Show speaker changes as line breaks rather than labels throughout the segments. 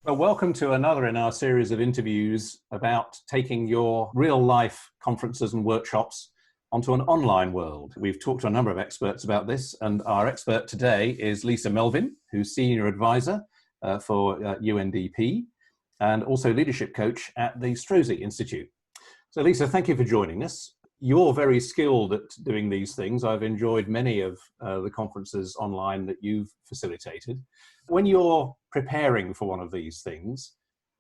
Well, welcome to another in our series of interviews about taking your real-life conferences and workshops onto an online world. We've talked to a number of experts about this, and our expert today is Lise Melvin, who's Senior Advisor for UNDP and also Leadership Coach at the Strozzi Institute. So Lise, thank you for joining us. You're very skilled at doing these things. I've enjoyed many of the conferences online that you've facilitated. When you're preparing for one of these things,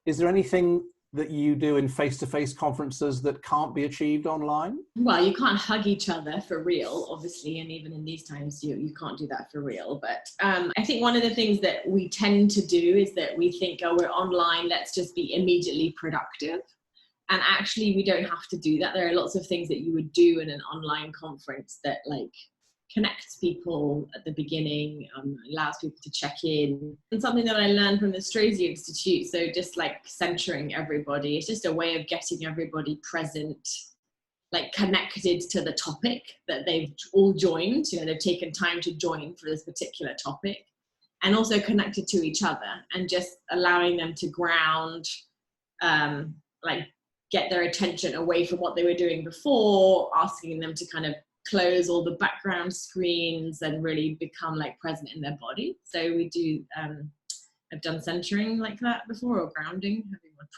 is there anything that you do in face-to-face conferences that can't be achieved online?
Well, you can't hug each other for real, obviously, and even in these times, you can't do that for real. But I think one of the things that we tend to do is that we think, oh, we're online, let's just be immediately productive. And actually, we don't have to do that. There are lots of things that you would do in an online conference that connects people at the beginning, allows people to check in. And something that I learned from the Strozzi Institute, so just centering everybody, it's just a way of getting everybody present, connected to the topic that they've all joined. They've taken time to join for this particular topic, and also connected to each other, and just allowing them to ground, get their attention away from what they were doing before, asking them to kind of close all the background screens and really become present in their body. So we do, I've done centering like that before, or grounding,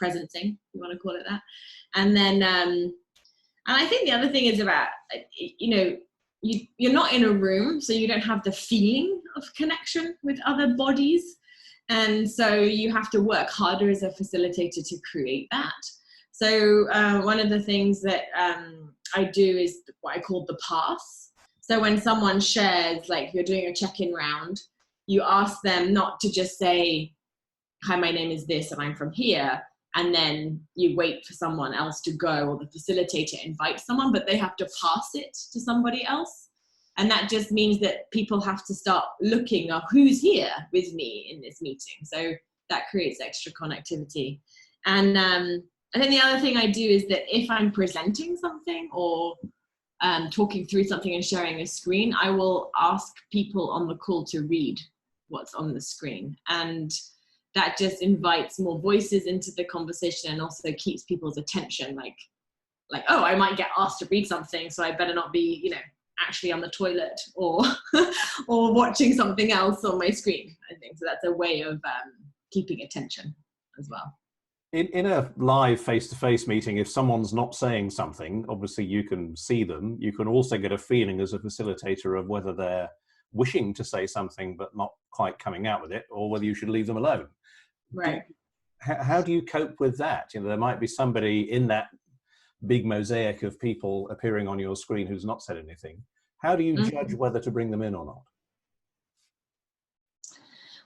presencing, if you want to call it that. And then, and I think the other thing is about, you're not in a room, so you don't have the feeling of connection with other bodies. And so you have to work harder as a facilitator to create that. So one of the things that I do is what I call the pass. So when someone shares, you're doing a check-in round, you ask them not to just say, hi, my name is this and I'm from here, and then you wait for someone else to go, or the facilitator invites someone, but they have to pass it to somebody else. And that just means that people have to start looking at who's here with me in this meeting. So that creates extra connectivity. And then the other thing I do is that if I'm presenting something or talking through something and sharing a screen, I will ask people on the call to read what's on the screen. And that just invites more voices into the conversation and also keeps people's attention. Oh, I might get asked to read something, so I better not be, actually on the toilet or or watching something else on my screen, I think. So that's a way of keeping attention as well.
In a live face-to-face meeting, if someone's not saying something, obviously you can see them. You can also get a feeling as a facilitator of whether they're wishing to say something but not quite coming out with it, or whether you should leave them alone.
Right.
How do you cope with that? There might be somebody in that big mosaic of people appearing on your screen who's not said anything. How do you judge whether to bring them in or not?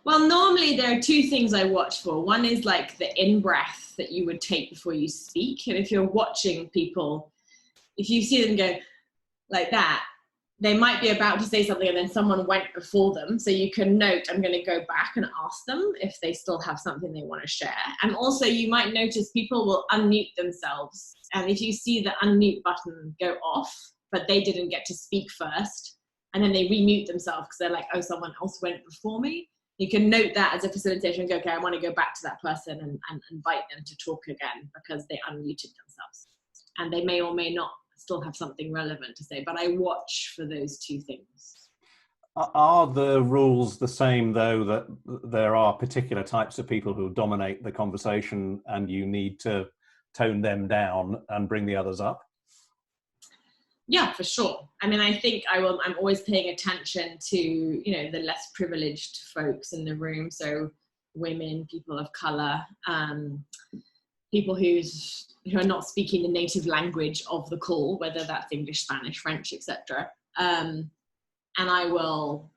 Well, normally there are two things I watch for. One is the in-breath that you would take before you speak. And if you're watching people, if you see them go like that, they might be about to say something and then someone went before them. So you can note, I'm going to go back and ask them if they still have something they want to share. And also you might notice people will unmute themselves. And if you see the unmute button go off, but they didn't get to speak first, and then they remute themselves because they're oh, someone else went before me. You can note that as a facilitator and go, okay, I want to go back to that person and invite them to talk again because they unmuted themselves. And they may or may not still have something relevant to say, but I watch for those two things.
Are the rules the same, though, that there are particular types of people who dominate the conversation and you need to tone them down and bring the others up?
Yeah, for sure. I mean, I think I'm always paying attention to, the less privileged folks in the room. So women, people of color, people who are not speaking the native language of the call, whether that's English, Spanish, French, etc. And I will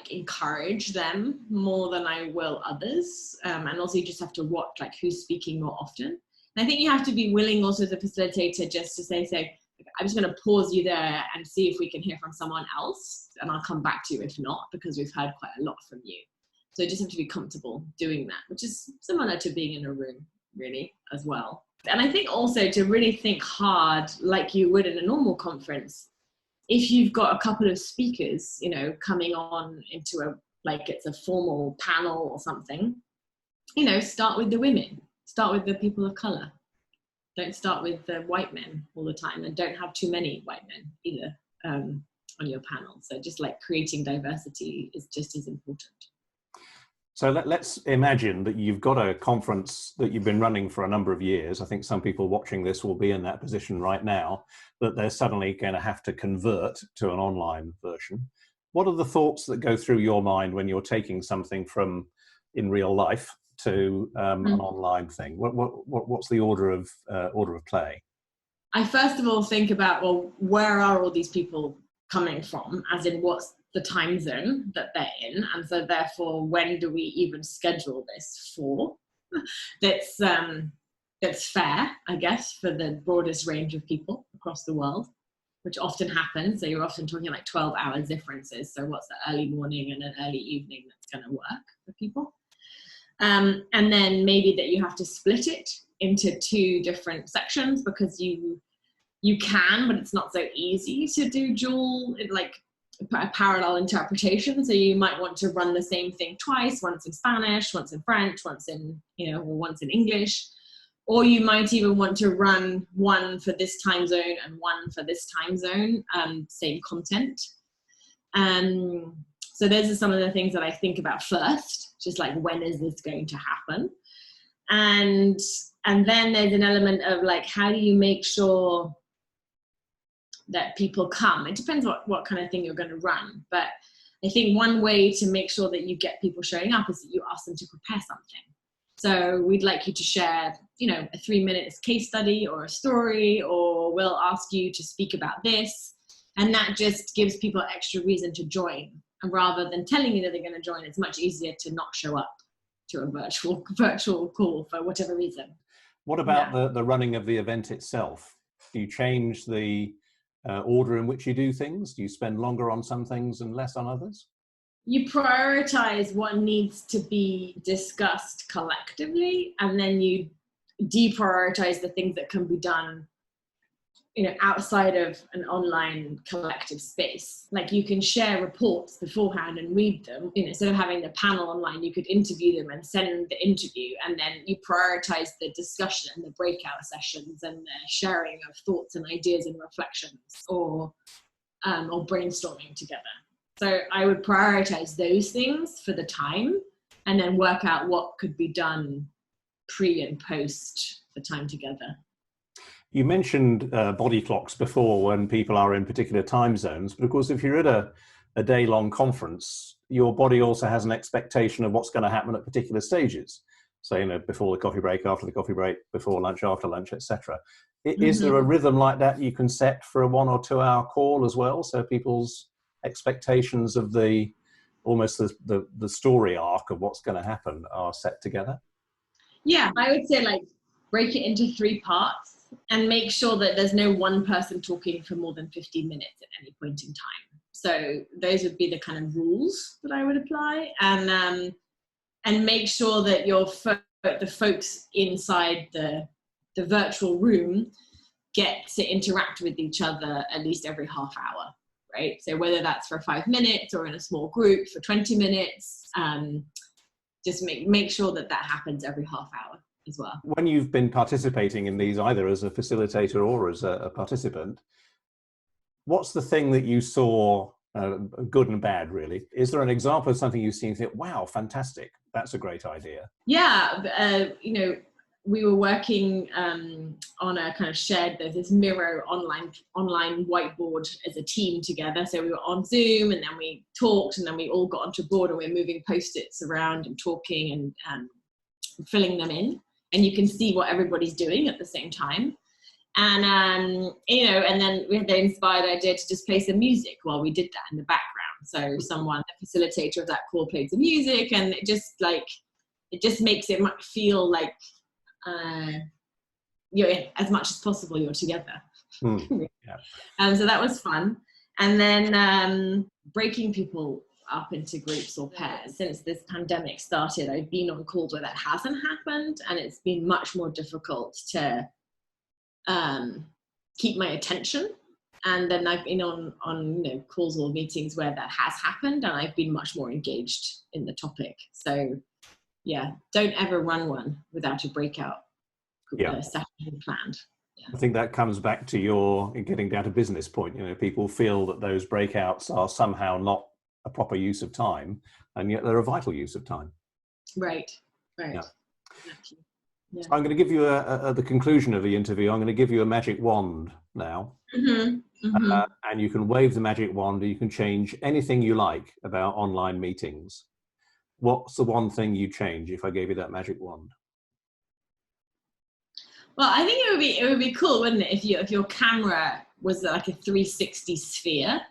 encourage them more than I will others. And also you just have to watch who's speaking more often. And I think you have to be willing also as a facilitator just to say, I'm just going to pause you there and see if we can hear from someone else, and I'll come back to you if not, because we've heard quite a lot from you. So you just have to be comfortable doing that, which is similar to being in a room, really, as well. And I think also to really think hard, like you would in a normal conference, if you've got a couple of speakers, coming on into it's a formal panel or something, start with the women, start with the people of color. Don't start with the white men all the time, and don't have too many white men either on your panel. So just like creating diversity is just as important.
So let's imagine that you've got a conference that you've been running for a number of years. I think some people watching this will be in that position right now, that they're suddenly going to have to convert to an online version. What are the thoughts that go through your mind when you're taking something from in real life to an online thing? What's the order of play?
I first of all think about, well, where are all these people coming from? As in, what's the time zone that they're in, and so therefore when do we even schedule this for that's fair, I guess, for the broadest range of people across the world, which often happens. So you're often talking like 12 hours differences. So what's the early morning and an early evening that's going to work for people? And then maybe that you have to split it into 2 different sections, because you can, but it's not so easy to do dual, like a parallel interpretation. So you might want to run the same thing twice, once in Spanish, once in French, once in, or once in English. Or you might even want to run one for this time zone and one for this time zone, same content. So those are some of the things that I think about first, just like, when is this going to happen? And then there's an element of like, how do you make sure that people come? It depends what kind of thing you're going to run. But I think one way to make sure that you get people showing up is that you ask them to prepare something. So we'd like you to share, a 3-minute case study or a story, or we'll ask you to speak about this. And that just gives people extra reason to join. And rather than telling you that they're going to join, it's much easier to not show up to a virtual call for whatever reason.
What about the running of the event itself? Do you change the order in which you do things? Do you spend longer on some things and less on others?
You prioritize what needs to be discussed collectively, and then you deprioritize the things that can be done, outside of an online collective space. Like, you can share reports beforehand and read them. Instead of having the panel online, you could interview them and send the interview, and then you prioritize the discussion and the breakout sessions and the sharing of thoughts and ideas and reflections, or brainstorming together. So I would prioritize those things for the time, and then work out what could be done pre and post the time together.
You mentioned body clocks before, when people are in particular time zones, but of course, if you're at a day-long conference, your body also has an expectation of what's going to happen at particular stages. So, before the coffee break, after the coffee break, before lunch, after lunch, etc. Is there a rhythm like that you can set for a 1 or 2 hour call as well, so people's expectations of the story arc of what's going to happen are set together?
Yeah, I would say, like, break it into 3 parts. And make sure that there's no one person talking for more than 15 minutes at any point in time. So those would be the kind of rules that I would apply. And make sure that the folks inside the virtual room get to interact with each other at least every half hour, right? So whether that's for 5 minutes or in a small group for 20 minutes, just make sure that happens every half hour as well.
When you've been participating in these, either as a facilitator or as a participant, what's the thing that you saw, good and bad, really? Is there an example of something you've seen and think, wow, fantastic, that's a great idea?
Yeah, we were working on a kind of shared, there's this Miro online whiteboard as a team together. So we were on Zoom, and then we talked, and then we all got onto a board, and we're moving Post-its around and talking and filling them in. And you can see what everybody's doing at the same time. And, and then we had the inspired idea to just play some music while we did that in the background. So the facilitator of that call played some music, and it just makes it feel like, as much as possible you're together.
Yeah.
So that was fun. And then breaking people up into groups or pairs. Since this pandemic started, I've been on calls where that hasn't happened, and it's been much more difficult to keep my attention. And then I've been on calls or meetings where that has happened, and I've been much more engaged in the topic. So yeah, don't ever run one without a breakout session planned. Yeah.
I think that comes back to your getting down to business point. People feel that those breakouts are somehow not a proper use of time, and yet they're a vital use of time.
Right.
Yeah.
Exactly. Yeah.
So I'm going to give you at the conclusion of the interview, I'm going to give you a magic wand now. And you can wave the magic wand, and you can change anything you like about online meetings. What's the one thing you change if I gave you that magic wand?
Well, I think it would be cool, wouldn't it, if your camera was like a 360 sphere,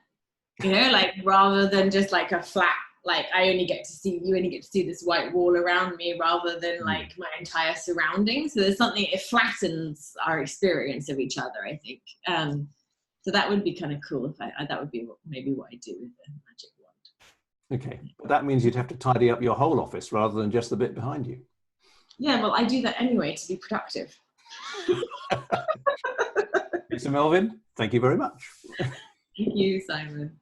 like rather than just like a flat, like you only get to see this white wall around me, rather than like my entire surroundings. So there's something, it flattens our experience of each other, I think. So that would be kind of cool if that would be maybe what I do with the magic wand.
Okay, but that means you'd have to tidy up your whole office rather than just the bit behind you.
Yeah, well, I do that anyway to be productive.
Lise Melvin, thank you very much.
Thank you, Simon.